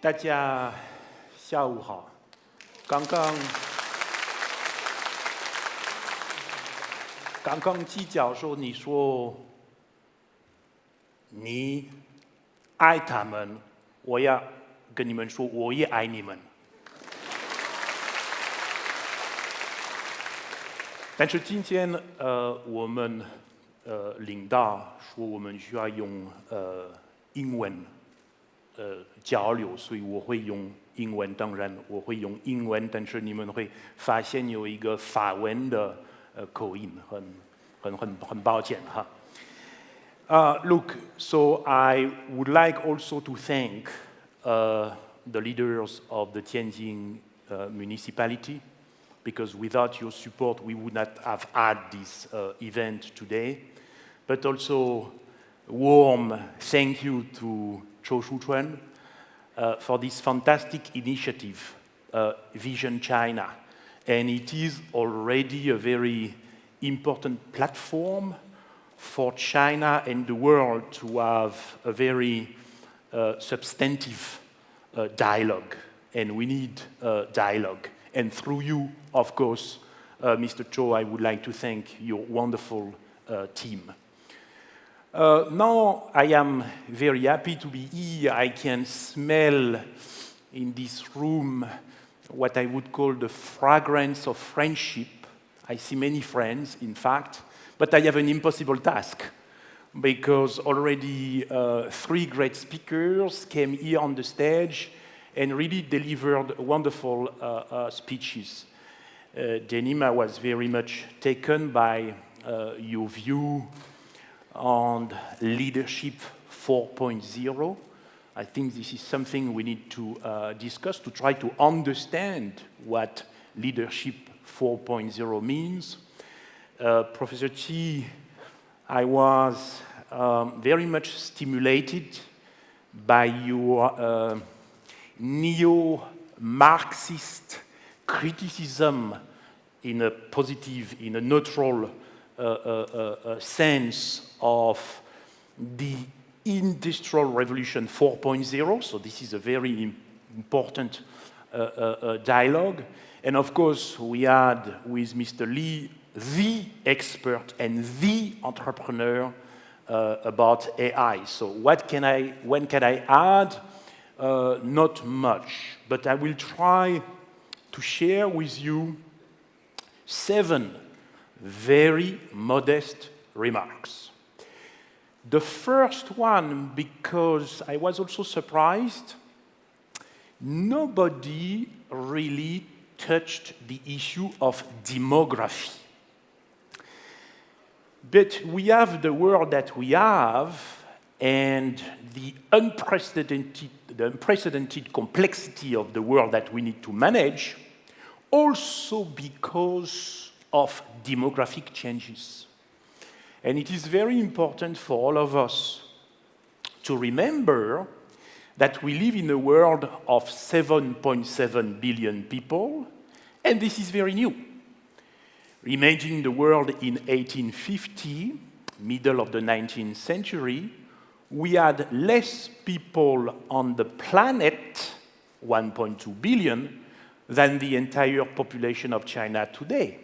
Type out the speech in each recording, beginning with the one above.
大家下午好。刚刚季教授你说你爱他们，我要跟你们说，我也爱你们。但是今天我们领导说我们需要用英文交流，所以我会用英文。当然我会用英文，但是你们会发现有一个法文的口音，很抱歉哈。Look, so I would like also to thank the leaders of the Tianjin municipality, because without your support we would not have had this event today. But also warm thank you to Zhou Shuchuan for this fantastic initiative, Vision China. And it is already a very important platform for China and the world to have a very substantive dialogue. And we need dialogue. And through you, of course, Mr. Zhou, I would like to thank your wonderful team. Now I am very happy to be here. I can smell in this room what I would call the fragrance of friendship. I see many friends, in fact, but I have an impossible task, because already 3 great speakers came here on the stage and really delivered wonderful speeches. Denima was very much taken by your view on Leadership 4.0. I think this is something we need to discuss to try to understand what Leadership 4.0 means. Professor Qi, I was very much stimulated by your neo-Marxist criticism in a positive, in a neutral sense of the Industrial Revolution 4.0. So this is a very important dialogue. And of course, we had with Mr. Li, the expert and the entrepreneur about AI. So when can I add? Not much, but I will try to share with you 7 very modest remarks. The first one, because I was also surprised, nobody really touched the issue of demography. But we have the world that we have, and the unprecedented complexity of the world that we need to manage, also because of demographic changes. And it is very important for all of us to remember that we live in a world of 7.7 billion people, and this is very new. Imagine the world in 1850, middle of the 19th century, we had less people on the planet, 1.2 billion, than the entire population of China today.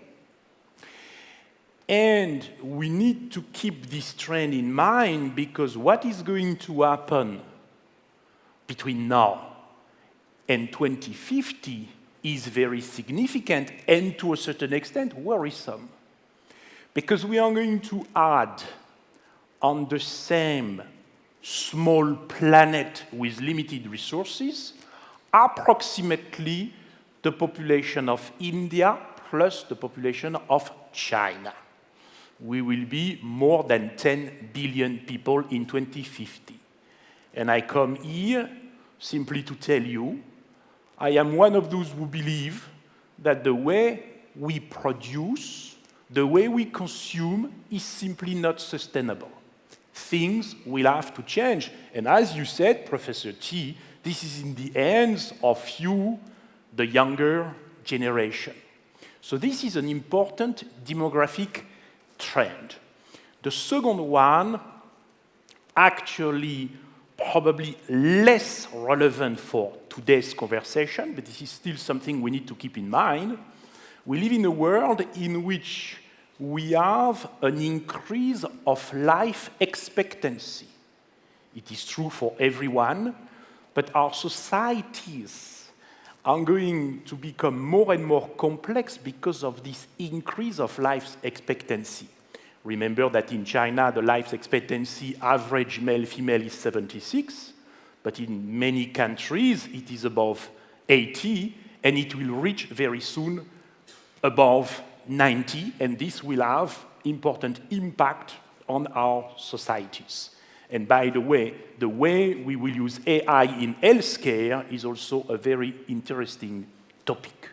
And we need to keep this trend in mind, because what is going to happen between now and 2050 is very significant and to a certain extent worrisome. Because we are going to add on the same small planet with limited resources approximately the population of India plus the population of China. We will be more than 10 billion people in 2050. And I come here simply to tell you, I am one of those who believe that the way we produce, the way we consume is simply not sustainable. Things will have to change. And as you said, Professor Qi, this is in the hands of you, the younger generation. So this is an important demographic trend. The second one actually probably less relevant for today's conversation, but this is still something we need to keep in mind. We live in a world in which we have an increase of life expectancy. It is true for everyone, but our societies are going to become more and more complex because of this increase of life expectancy. Remember that in China, the life expectancy average male-female is 76, but in many countries, it is above 80, and it will reach very soon above 90, and this will have important impact on our societies. And by the way we will use AI in healthcare is also a very interesting topic.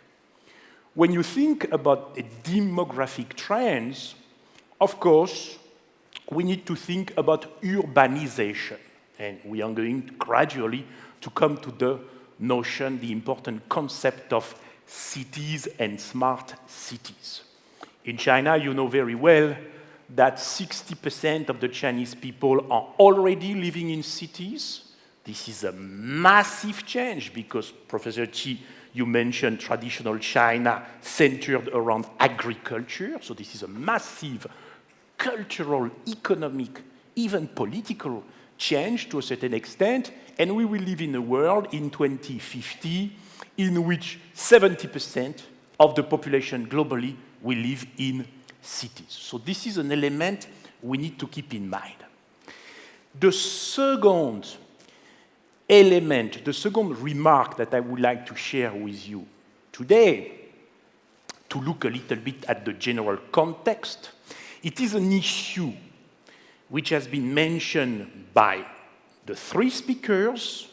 When you think about demographic trends, of course, we need to think about urbanization, and we are going gradually to come to the notion, the important concept of cities and smart cities. In China, you know very well that 60% of the Chinese people are already living in cities. This is a massive change because, Professor Qi, you mentioned traditional China centered around agriculture, so this is a massive cultural, economic, even political change to a certain extent, and we will live in a world in 2050 in which 70% of the population globally will live in cities. So this is an element we need to keep in mind. The second element, the second remark that I would like to share with you today, to look a little bit at the general context, it is an issue which has been mentioned by the three speakers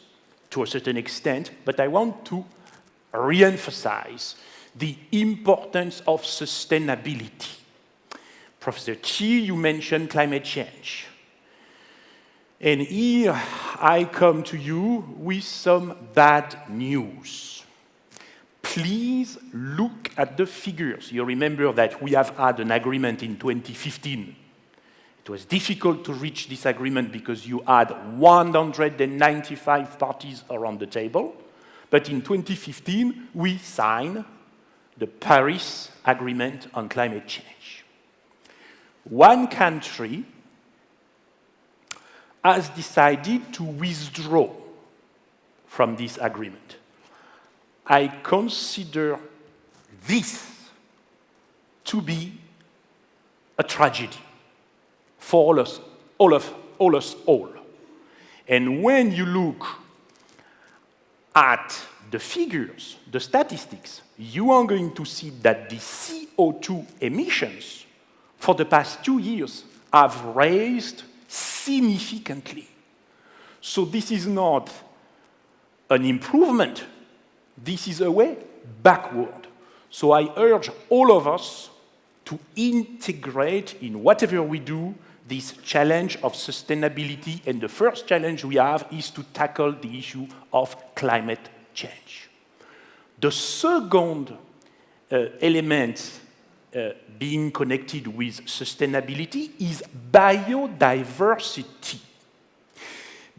to a certain extent, but I want to re-emphasize the importance of sustainability. Professor Qi, you mentioned climate change. And here I come to you with some bad news. Please look at the figures. You remember that we have had an agreement in 2015. It was difficult to reach this agreement because you had 195 parties around the table. But in 2015, we signed the Paris Agreement on Climate Change. One country has decided to withdraw from this agreement. I consider this to be a tragedy for all us all. And when you look at the figures, the statistics, you are going to see that the CO2 emissions for the past 2 years have raised significantly. So this is not an improvement, this is a way backward. So I urge all of us to integrate in whatever we do this challenge of sustainability, and the first challenge we have is to tackle the issue of climate change. The second element being connected with sustainability is biodiversity.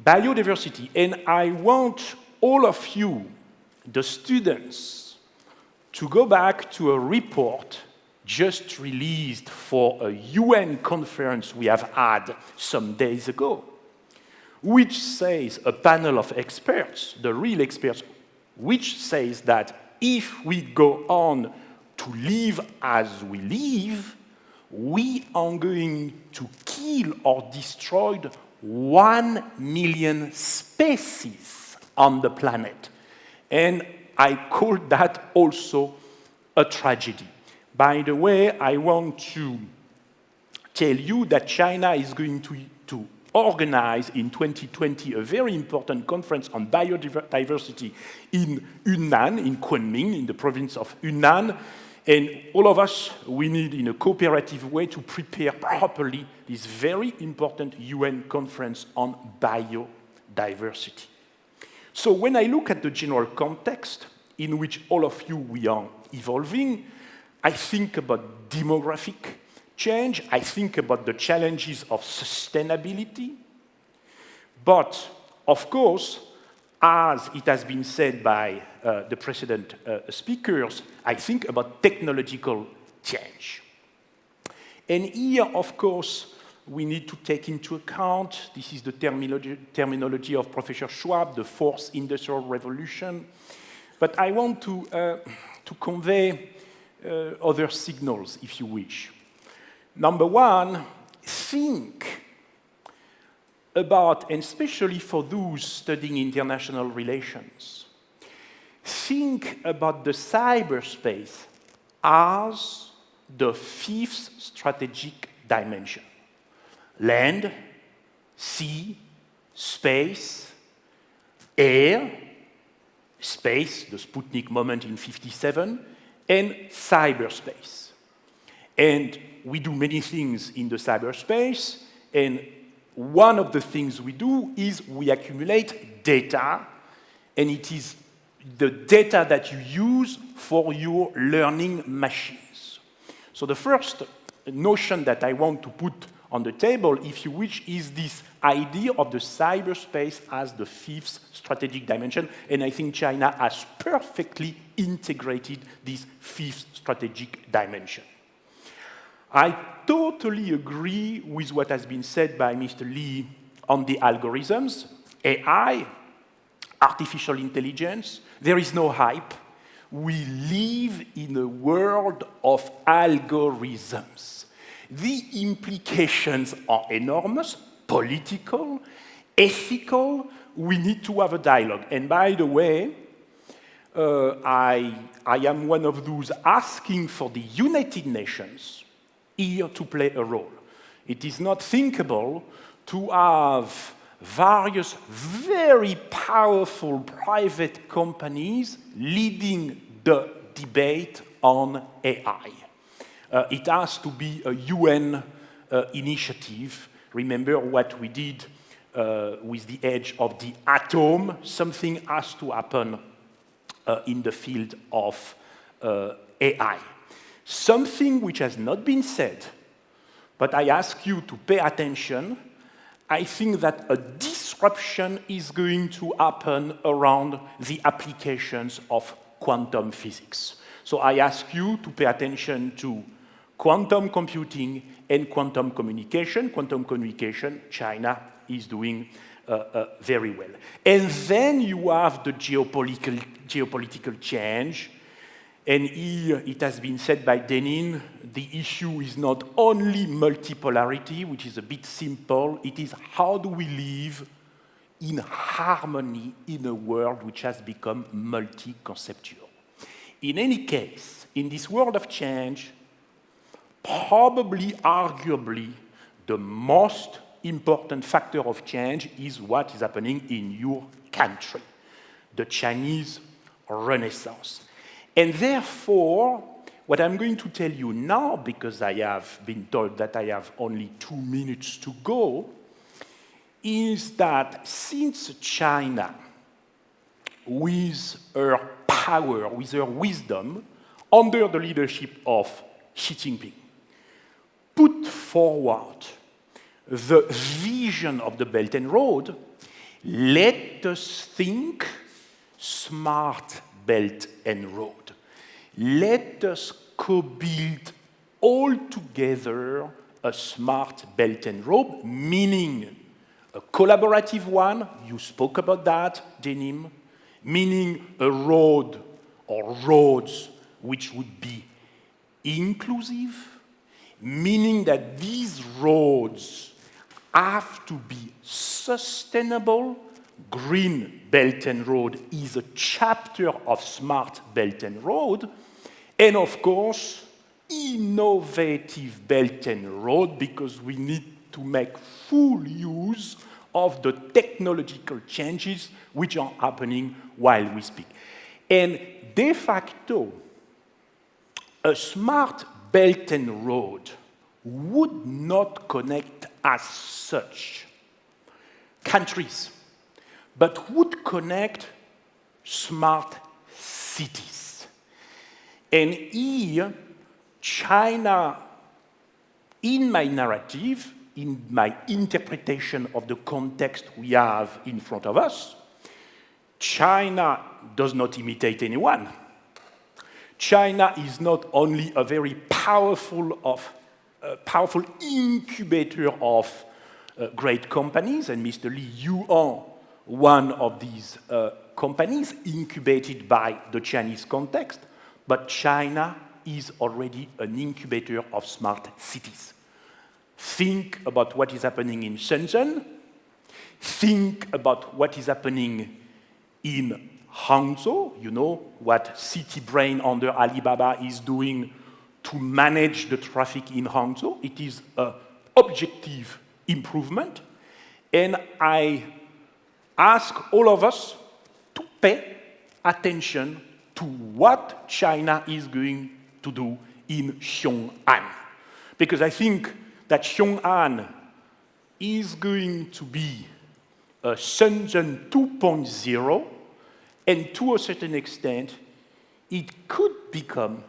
Biodiversity, and I want all of you, the students, to go back to a report just released for a UN conference we have had some days ago, which says, a panel of experts, the real experts, which says that if we go on to live as we live, we are going to kill or destroy 1 million species on the planet. And I call that also a tragedy. By the way, I want to tell you that China is going to organize in 2020 a very important conference on biodiversity in Yunnan, in Kunming, in the province of Yunnan. And all of us, we need, in a cooperative way, to prepare properly this very important UN conference on biodiversity. So when I look at the general context in which all of you, we are evolving, I think about demographic change, I think about the challenges of sustainability, but Of course, as it has been said by the precedent speakers, I think about technological change. And here, of course, we need to take into account, this is the terminology of Professor Schwab, the fourth industrial revolution. But I want to convey other signals, if you wish. Number one, think about, and especially for those studying international relations, think about the cyberspace as the fifth strategic dimension. Land, sea, space, air, space, the Sputnik moment in '57, and cyberspace. And we do many things in the cyberspace, and one of the things we do is we accumulate data, and it is the data that you use for your learning machines. So the first notion that I want to put on the table, if you wish, is this idea of the cyberspace as the fifth strategic dimension, and I think China has perfectly integrated this fifth strategic dimension. I totally agree with what has been said by Mr. Lee on the algorithms, AI, artificial intelligence. There is no hype. We live in a world of algorithms. The implications are enormous, political, ethical. We need to have a dialogue. And by the way, I am one of those asking for the United Nations here to play a role. It is not thinkable to have various very powerful private companies leading the debate on AI. It has to be a UN initiative. Remember what we did with the age of the atom. Something has to happen in the field of AI. Something which has not been said, but I ask you to pay attention. I think that a disruption is going to happen around the applications of quantum physics. So I ask you to pay attention to quantum computing and quantum communication. Quantum communication, China is doing very well. And then you have the geopolitical change. And here, it has been said by Denin, the issue is not only multipolarity, which is a bit simple, it is how do we live in harmony in a world which has become multi-conceptual. In any case, in this world of change, probably, arguably, the most important factor of change is what is happening in your country, the Chinese Renaissance. And therefore, what I'm going to tell you now, because I have been told that I have only 2 minutes to go, is that since China, with her power, with her wisdom, under the leadership of Xi Jinping, put forward the vision of the Belt and Road, let us think smart Belt and Road. Let us co-build all together a smart Belt and Road, meaning a collaborative one, you spoke about that, Denim, meaning a road or roads which would be inclusive, meaning that these roads have to be sustainable. Green Belt and Road is a chapter of Smart Belt and Road, and of course, innovative Belt and Road, because we need to make full use of the technological changes which are happening while we speak. And de facto, a smart Belt and Road would not connect as such countries, but would connect smart cities. And here, China, in my narrative, in my interpretation of the context we have in front of us, China does not imitate anyone. China is not only a very powerful incubator of great companies, and Mr. Li, you are one of these companies incubated by the Chinese context, but China is already an incubator of smart cities. Think about what is happening in Shenzhen. Think about what is happening in Hangzhou. You know what CityBrain under Alibaba is doing to manage the traffic in Hangzhou. It is an objective improvement. And I ask all of us to pay attention to what China is going to do in Xiong'an. Because I think that Xiong'an is going to be a Shenzhen 2.0, and to a certain extent, it could become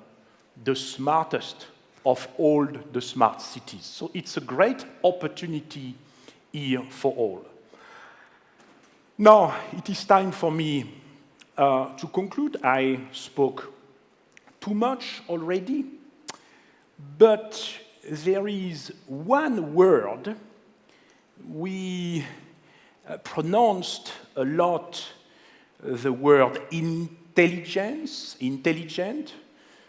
the smartest of all the smart cities. So it's a great opportunity here for all. Now, it is time for me to conclude. I spoke too much already, but there is one word we pronounced a lot, the word intelligence, intelligent.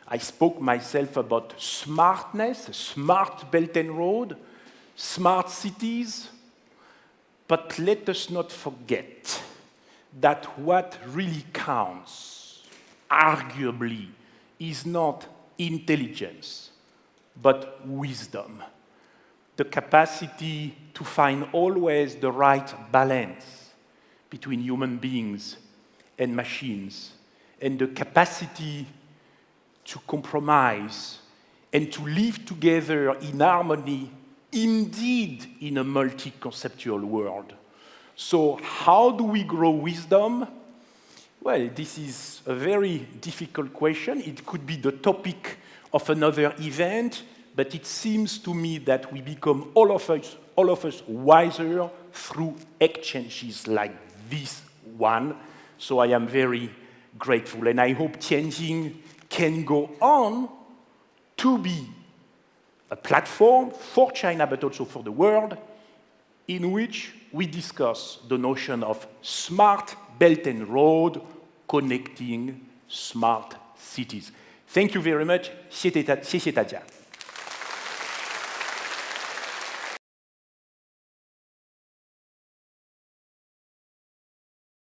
I spoke myself about smartness, smart Belt and Road, smart cities. But let us not forget that what really counts, arguably, is not intelligence, but wisdom. The capacity to find always the right balance between human beings and machines, and the capacity to compromise and to live together in harmony, indeed in a multi-conceptual world. So how do we grow wisdom? Well, this is a very difficult question. It could be the topic of another event, but it seems to me that we become, all of us wiser through exchanges like this one. So I am very grateful, and I hope Tianjin can go on to be a platform for China, but also for the world, in which we discuss the notion of smart Belt and Road connecting smart cities. Thank you very much. 谢谢大家。